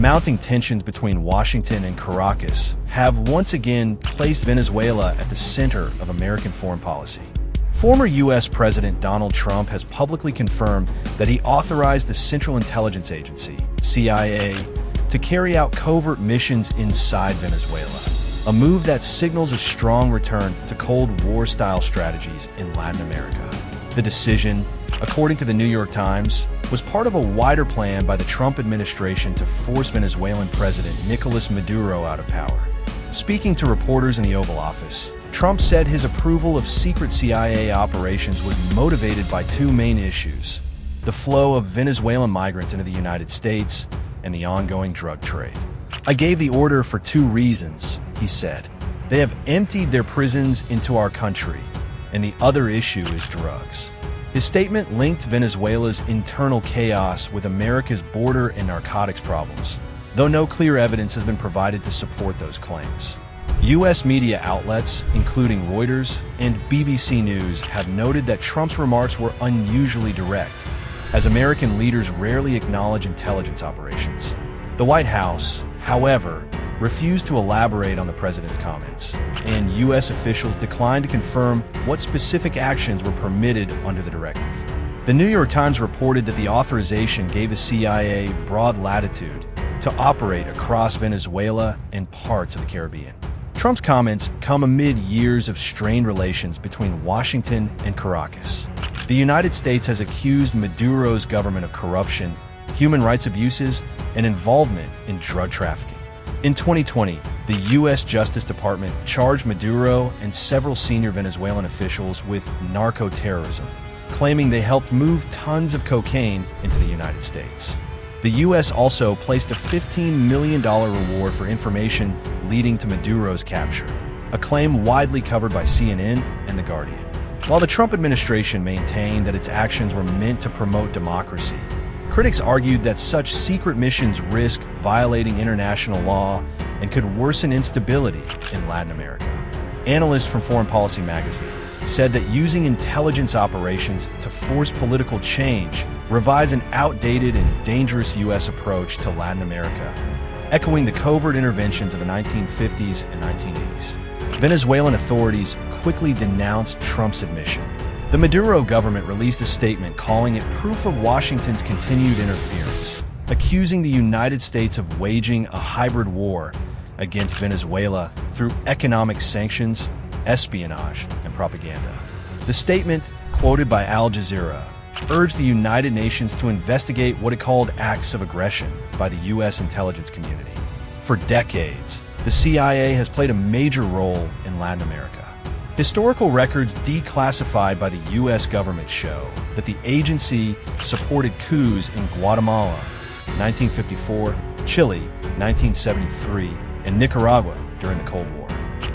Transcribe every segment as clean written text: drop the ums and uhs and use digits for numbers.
Mounting tensions between Washington and Caracas have once again placed Venezuela at the center of American foreign policy. Former U.S. President Donald Trump has publicly confirmed that he authorized the Central Intelligence Agency, CIA, to carry out covert missions inside Venezuela, a move that signals a strong return to Cold War-style strategies in Latin America. The decision, according to the New York Times, was part of a wider plan by the Trump administration to force Venezuelan President Nicolas Maduro out of power. Speaking to reporters in the Oval Office, Trump said his approval of secret CIA operations was motivated by two main issues: the flow of Venezuelan migrants into the United States and the ongoing drug trade. "I gave the order for two reasons," he said. "They have emptied their prisons into our country, and the other issue is drugs." His statement linked Venezuela's internal chaos with America's border and narcotics problems, though no clear evidence has been provided to support those claims. U.S. media outlets, including Reuters and BBC News, have noted that Trump's remarks were unusually direct, as American leaders rarely acknowledge intelligence operations. The White House, however, refused to elaborate on the president's comments, and U.S. officials declined to confirm what specific actions were permitted under the directive. The New York Times reported that the authorization gave the CIA broad latitude to operate across Venezuela and parts of the Caribbean. Trump's comments come amid years of strained relations between Washington and Caracas. The United States has accused Maduro's government of corruption, human rights abuses, and involvement in drug trafficking. In 2020, the U.S. Justice Department charged Maduro and several senior Venezuelan officials with narco-terrorism, claiming they helped move tons of cocaine into the United States. The U.S. also placed a $15 million reward for information leading to Maduro's capture, a claim widely covered by CNN and The Guardian. While the Trump administration maintained that its actions were meant to promote democracy, critics argued that such secret missions risk violating international law and could worsen instability in Latin America. Analysts from Foreign Policy magazine said that using intelligence operations to force political change revives an outdated and dangerous U.S. approach to Latin America, echoing the covert interventions of the 1950s and 1980s. Venezuelan authorities quickly denounced Trump's admission. The Maduro government released a statement calling it proof of Washington's continued interference, accusing the United States of waging a hybrid war against Venezuela through economic sanctions, espionage, and propaganda. The statement, quoted by Al Jazeera, urged the United Nations to investigate what it called acts of aggression by the U.S. intelligence community. For decades, the CIA has played a major role in Latin America. Historical records declassified by the U.S. government show that the agency supported coups in Guatemala, 1954, Chile, 1973, and Nicaragua during the Cold War.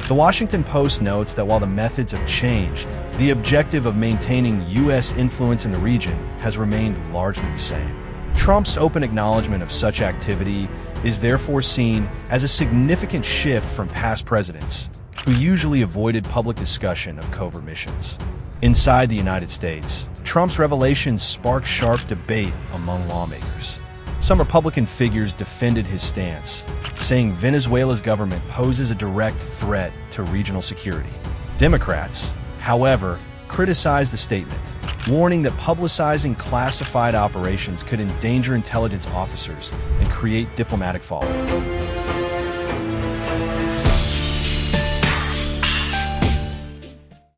The Washington Post notes that while the methods have changed, the objective of maintaining U.S. influence in the region has remained largely the same. Trump's open acknowledgement of such activity is therefore seen as a significant shift from past presidents, who usually avoided public discussion of covert missions. Inside the United States, Trump's revelations sparked sharp debate among lawmakers. Some Republican figures defended his stance, saying Venezuela's government poses a direct threat to regional security. Democrats, however, criticized the statement, warning that publicizing classified operations could endanger intelligence officers and create diplomatic fallout.